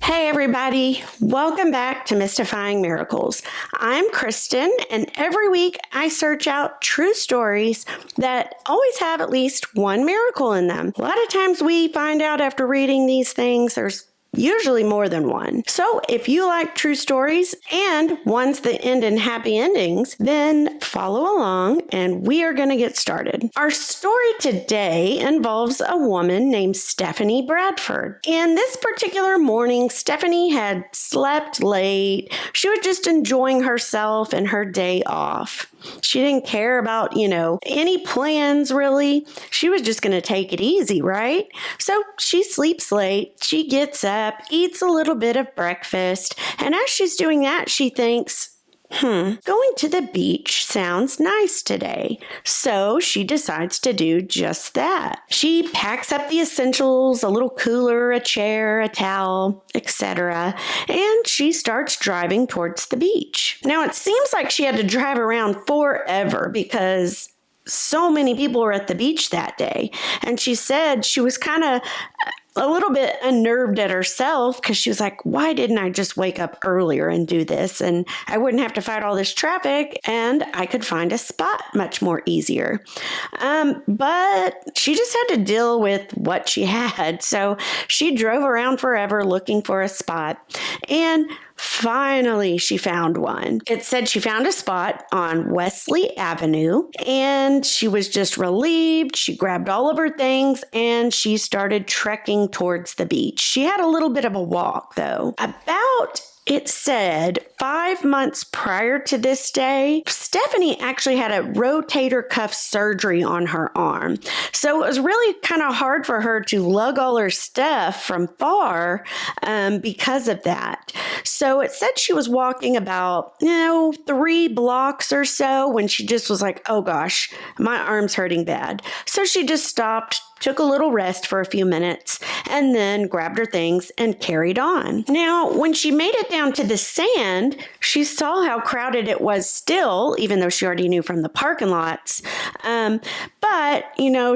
Hey everybody, welcome back to Mystifying Miracles. I'm Kristen, and every week I search out true stories that always have at least one miracle in them. A lot of times we find out after reading these things there's usually more than one. So if you like true stories and ones that end in happy endings, then follow along and we are going to get started. Our story today involves a woman named Stephanie Bradford. And this particular morning, Stephanie had slept late. She was just enjoying herself and her day off. She didn't care about, any plans really. She was just going to take it easy, right? So she sleeps late. She gets up, eats a little bit of breakfast. And as she's doing that, she thinks, going to the beach sounds nice today. So she decides to do just that. She packs up the essentials, a little cooler, a chair, a towel, etc. And she starts driving towards the beach. Now, it seems like she had to drive around forever because so many people were at the beach that day. And she said she was kind of a little bit unnerved at herself because she was like, why didn't I just wake up earlier and do this? And I wouldn't have to fight all this traffic and I could find a spot much more easier. But she just had to deal with what she had. So she drove around forever looking for a spot. And finally, she found one. It said she found a spot on Wesley Avenue, and she was just relieved. She grabbed all of her things, and she started trekking towards the beach. She had a little bit of a walk, though. It said 5 months prior to this day, Stephanie actually had a rotator cuff surgery on her arm. So it was really kind of hard for her to lug all her stuff from far because of that. So it said she was walking about, 3 blocks or so when she just was like, oh gosh, my arm's hurting bad. So she just stopped, took a little rest for a few minutes, and then grabbed her things and carried on. Now, when she made it down to the sand, she saw how crowded it was still, even though she already knew from the parking lots. But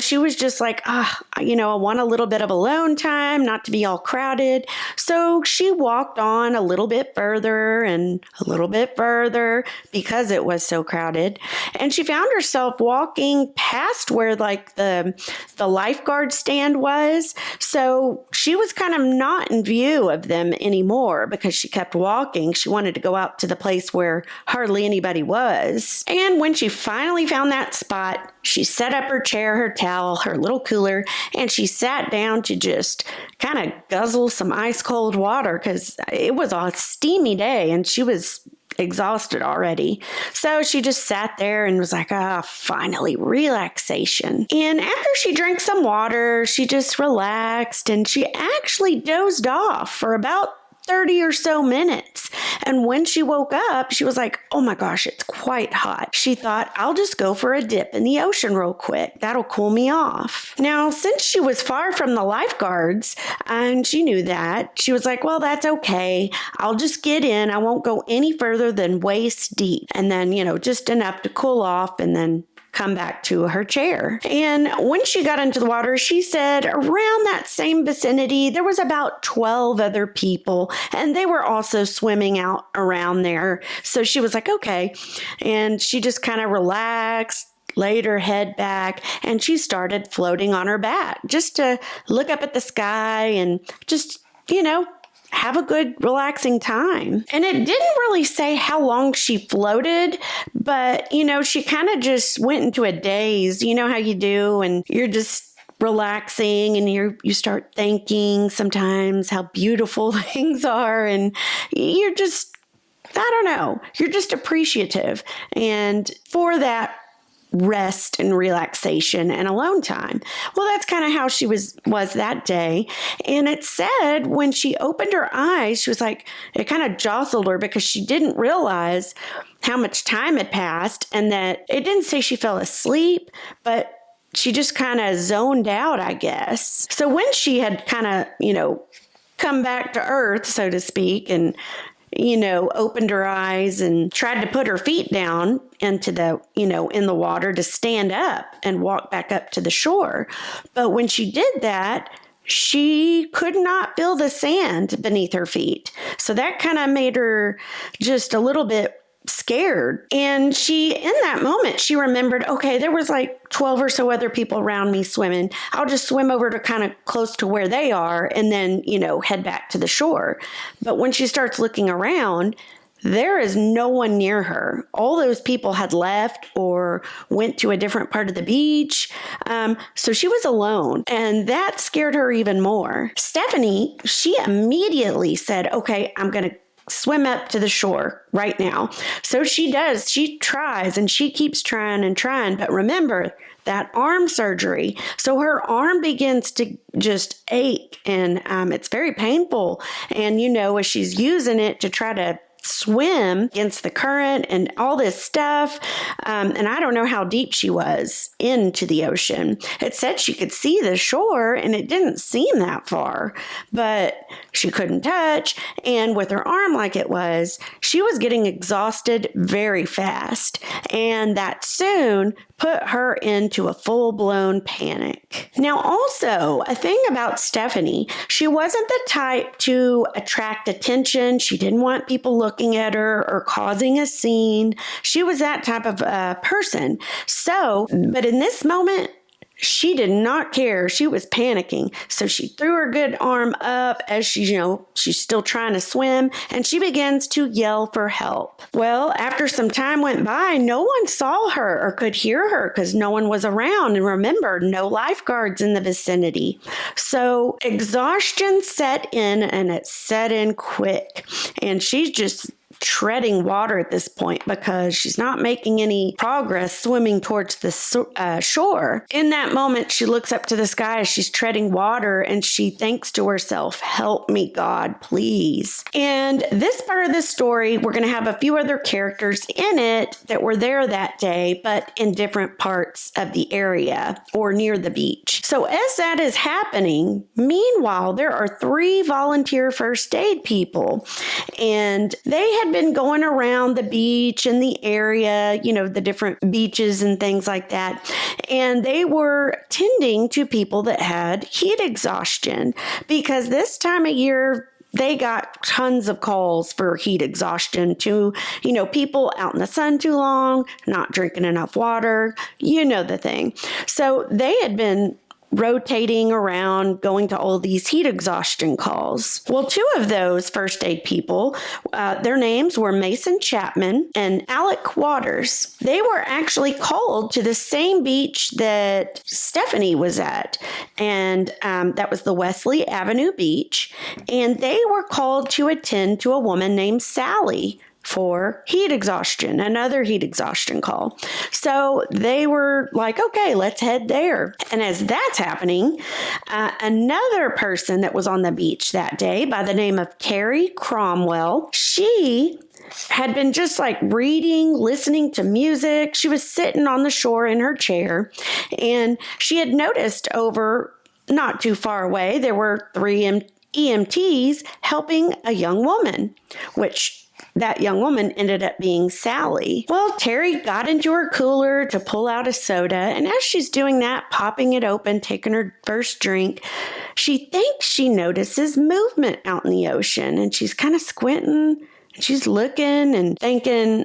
she was just like, I want a little bit of alone time, not to be all crowded. So she walked on a little bit further and a little bit further because it was so crowded. And she found herself walking past where the lifeguard stand was. So she was kind of not in view of them anymore because she kept walking. She wanted to go out to the place where hardly anybody was. And when she finally found that spot, she set up her chair, her towel, her little cooler, and she sat down to just kind of guzzle some ice cold water because it was a steamy day and she was exhausted already. So she just sat there and was like, finally, relaxation. And after she drank some water, she just relaxed and she actually dozed off for about 30 or so minutes. And when she woke up, she was like, oh my gosh, it's quite hot. She thought, I'll just go for a dip in the ocean real quick. That'll cool me off. Now, since she was far from the lifeguards and she knew that, she was like, well, that's okay. I'll just get in. I won't go any further than waist deep. And then, just enough to cool off and then come back to her chair. And when she got into the water, she said around that same vicinity, there was about 12 other people, and they were also swimming out around there. So she was like, okay. And she just kind of relaxed, laid her head back, and she started floating on her back just to look up at the sky and just, have a good relaxing time. And it didn't really say how long she floated, but, she kind of just went into a daze. You know how you do, and you're just relaxing and you start thinking sometimes how beautiful things are, and you're just, you're just appreciative. And for that rest and relaxation and alone time. Well, that's kind of how she was that day. And it said when she opened her eyes, she was like, it kind of jostled her because she didn't realize how much time had passed, and that it didn't say she fell asleep, but she just kind of zoned out, I guess. So when she had kind of, come back to earth, so to speak, and opened her eyes and tried to put her feet down into the, in the water to stand up and walk back up to the shore. But when she did that, she could not feel the sand beneath her feet. So that kind of made her just a little bit scared. And in that moment, she remembered, okay, there was like 12 or so other people around me swimming. I'll just swim over to kind of close to where they are and then, head back to the shore. But when she starts looking around, there is no one near her. All those people had left or went to a different part of the beach. So she was alone, and that scared her even more. Stephanie, she immediately said, okay, I'm going to swim up to the shore right now. So she does. She tries and she keeps trying and trying. But remember that arm surgery. So her arm begins to just ache and it's very painful. And, as she's using it to try to swim against the current and all this stuff. And I don't know how deep she was into the ocean. It said she could see the shore and it didn't seem that far, but she couldn't touch. And with her arm like it was, she was getting exhausted very fast. And that soon put her into a full-blown panic. Now, also, a thing about Stephanie, she wasn't the type to attract attention. She didn't want people looking at her or causing a scene. She was that type of person. So, but in this moment, she did not care. She was panicking. So she threw her good arm up as she's still trying to swim, and she begins to yell for help. Well, after some time went by, no one saw her or could hear her because no one was around. And remember, no lifeguards in the vicinity. So exhaustion set in, and it set in quick. And she's just treading water at this point because she's not making any progress swimming towards the shore. In that moment, she looks up to the sky as she's treading water and she thinks to herself, help me, God, please. And this part of the story, we're going to have a few other characters in it that were there that day, but in different parts of the area or near the beach. So as that is happening, meanwhile, there are 3 volunteer first aid people, and they had been going around the beach and the area, the different beaches and things like that. And they were tending to people that had heat exhaustion because this time of year, they got tons of calls for heat exhaustion to, people out in the sun too long, not drinking enough water, the thing. So they had been rotating around, going to all these heat exhaustion calls. Well, 2 of those first aid people, their names were Mason Chapman and Alec Waters. They were actually called to the same beach that Stephanie was at, and that was the Wesley Avenue Beach, and they were called to attend to a woman named Sally for heat exhaustion, another heat exhaustion call. So they were like, okay, let's head there. And as that's happening, another person that was on the beach that day by the name of Carrie Cromwell, she had been just like reading, listening to music. She was sitting on the shore in her chair, and she had noticed over not too far away, there were 3 EMTs helping a young woman, which that young woman ended up being Sally. Well, Terry got into her cooler to pull out a soda, and as she's doing that, popping it open, taking her first drink, she thinks she notices movement out in the ocean, and she's kind of squinting, and she's looking and thinking,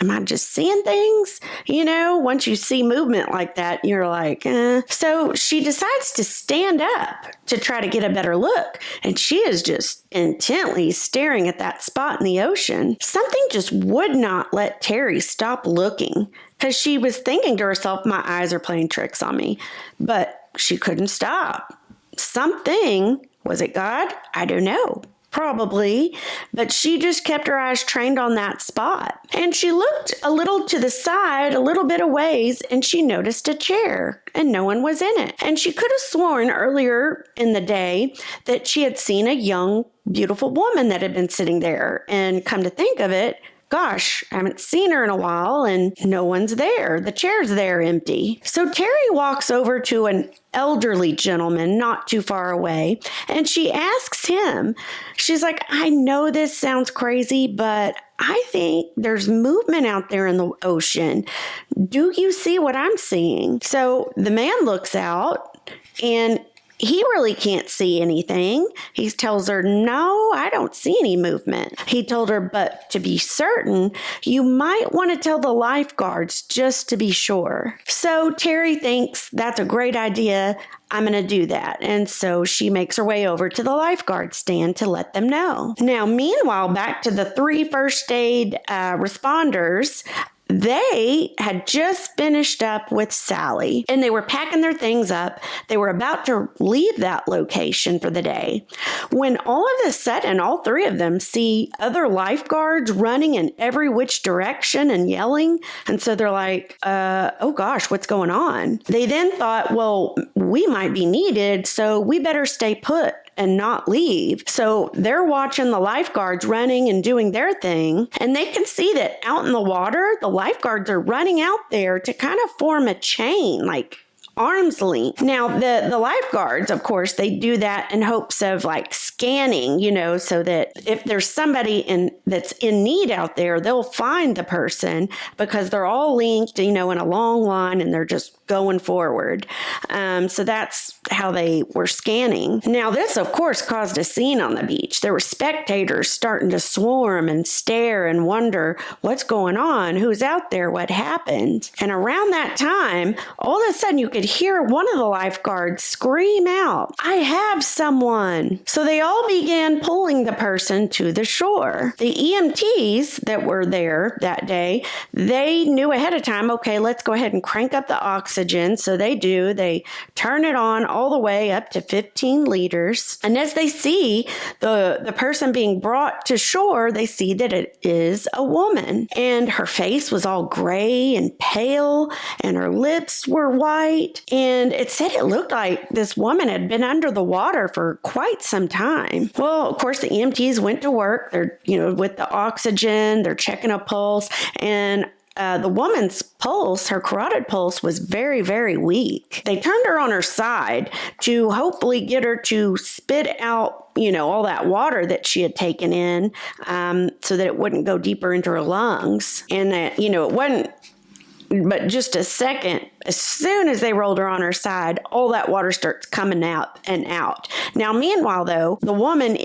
am I just seeing things? Once you see movement like that, you're like, eh. So she decides to stand up to try to get a better look. And she is just intently staring at that spot in the ocean. Something just would not let Terry stop looking because she was thinking to herself, my eyes are playing tricks on me. But she couldn't stop. Something, was it God? I don't know. Probably, but she just kept her eyes trained on that spot. And she looked a little to the side, a little bit of ways, and she noticed a chair, and no one was in it. And she could have sworn earlier in the day that she had seen a young, beautiful woman that had been sitting there. And come to think of it, gosh, I haven't seen her in a while and no one's there. The chair's there empty. So Terry walks over to an elderly gentleman not too far away, and she asks him, she's like, I know this sounds crazy, but I think there's movement out there in the ocean. Do you see what I'm seeing? So the man looks out, and he really can't see anything. He tells her, no, I don't see any movement. He told her, but to be certain, you might want to tell the lifeguards just to be sure. So Terry thinks that's a great idea. I'm going to do that. And so she makes her way over to the lifeguard stand to let them know. Now, meanwhile, back to the 3 first aid responders. They had just finished up with Sally, and they were packing their things up. They were about to leave that location for the day when all of a sudden, all 3 of them see other lifeguards running in every which direction and yelling. And so they're like, oh gosh, what's going on? They then thought, well, we might be needed, so we better stay put and not leave. So they're watching the lifeguards running and doing their thing, and they can see that out in the water, the lifeguards are running out there to kind of form a chain, like arm's length. Now, the lifeguards, of course, they do that in hopes of like scanning, so that if there's somebody that's in need out there, they'll find the person because they're all linked, in a long line, and they're just going forward. So that's how they were scanning. Now, this, of course, caused a scene on the beach. There were spectators starting to swarm and stare and wonder what's going on, who's out there, what happened. And around that time, all of a sudden you could hear one of the lifeguards scream out, I have someone. So they all began pulling the person to the shore. The EMTs that were there that day, they knew ahead of time, okay, let's go ahead and crank up the oxygen. So they do. They turn it on all the way up to 15 liters. And as they see the person being brought to shore, they see that it is a woman. And her face was all gray and pale, and her lips were white. And it said it looked like this woman had been under the water for quite some time. Well, of course, the EMTs went to work. They're, with the oxygen, they're checking a pulse, and the woman's pulse, her carotid pulse, was very, very weak. They turned her on her side to hopefully get her to spit out, all that water that she had taken in, so that it wouldn't go deeper into her lungs. And that, it wasn't but just a second, as soon as they rolled her on her side, all that water starts coming out and out. Now, meanwhile, though, the woman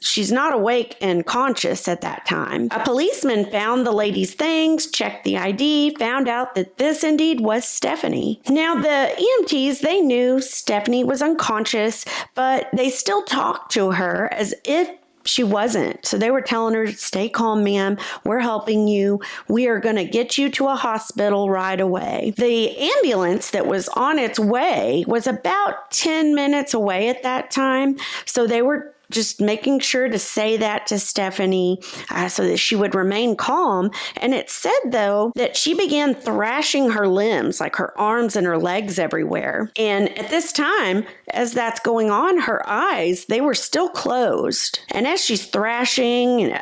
she's not awake and conscious at that time. A policeman found the lady's things, checked the ID, found out that this indeed was Stephanie. Now, the EMTs, they knew Stephanie was unconscious, but they still talked to her as if she wasn't. So they were telling her, stay calm, ma'am. We're helping you. We are going to get you to a hospital right away. The ambulance that was on its way was about 10 minutes away at that time. So they were just making sure to say that to Stephanie so that she would remain calm. And it said, though, that she began thrashing her limbs, like her arms and her legs everywhere. And at this time, as that's going on, her eyes, they were still closed. And as she's thrashing,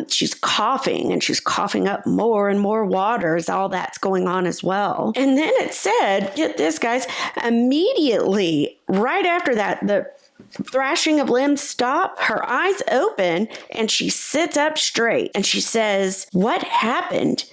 she's coughing, and she's coughing up more and more water as all that's going on as well. And then it said, get this, guys, immediately, right after that, the thrashing of limbs stop, her eyes open, and she sits up straight and she says, what happened?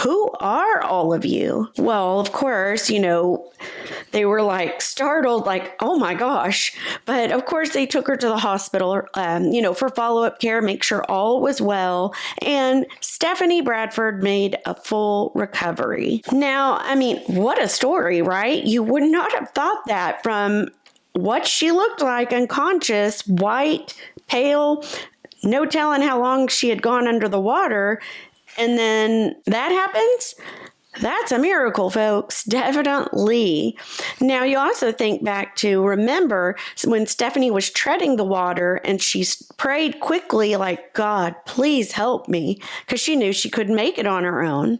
Who are all of you? Well, of course, they were like startled, like, oh my gosh. But of course, they took her to the hospital, for follow-up care, make sure all was well. And Stephanie Bradford made a full recovery. Now, what a story, right? You would not have thought that from what she looked like, unconscious, white, pale, no telling how long she had gone under the water. And then that happens? That's a miracle, folks. Definitely. Now, you also think back to, remember when Stephanie was treading the water and she prayed quickly like, God, please help me, because she knew she couldn't make it on her own.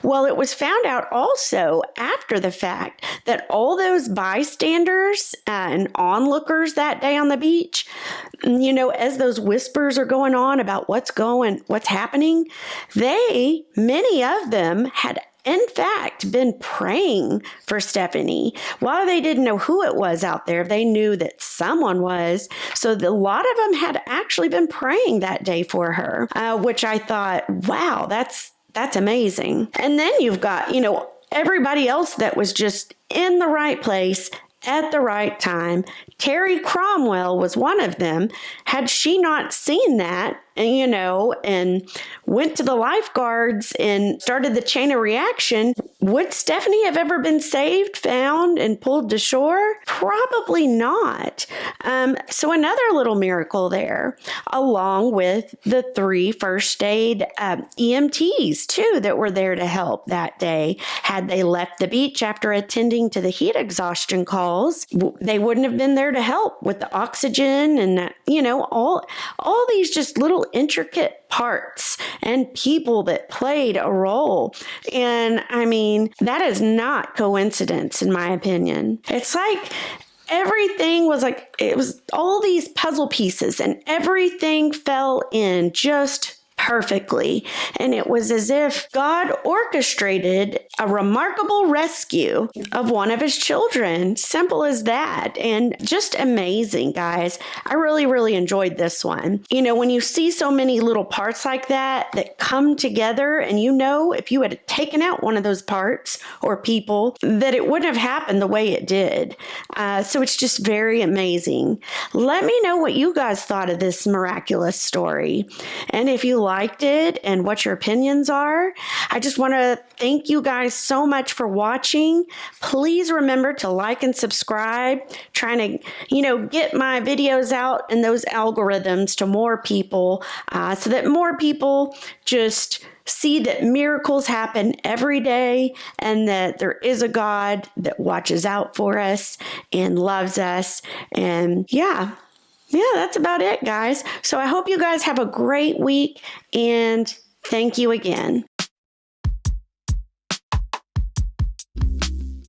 Well, it was found out also after the fact that all those bystanders and onlookers that day on the beach, as those whispers are going on about what's happening, many of them had in fact been praying for Stephanie. While they didn't know who it was out there, they knew that someone was. So a lot of them had actually been praying that day for her, which I thought, wow, that's amazing. And then you've got, everybody else that was just in the right place at the right time. Terry Cromwell was one of them. Had she not seen that, and went to the lifeguards and started the chain of reaction, would Stephanie have ever been saved, found, and pulled to shore? Probably not. So another little miracle there, along with the 3 first aid EMTs, too, that were there to help that day. Had they left the beach after attending to the heat exhaustion calls, they wouldn't have been there to help with the oxygen and, all these just little intricate parts and people that played a role. And I mean, that is not coincidence, in my opinion. It's like everything was like, it was all these puzzle pieces and everything fell in just perfectly. And it was as if God orchestrated a remarkable rescue of one of his children. Simple as that. And just amazing, guys. I really, really enjoyed this one. When you see so many little parts like that come together, and if you had taken out one of those parts or people, that it wouldn't have happened the way it did. So it's just very amazing. Let me know what you guys thought of this miraculous story. And if you liked it and what your opinions are. I just want to thank you guys so much for watching. Please remember to like and subscribe. Trying to, get my videos out and those algorithms to more people so that more people just see that miracles happen every day and that there is a God that watches out for us and loves us. And yeah, that's about it, guys. So I hope you guys have a great week, and thank you again.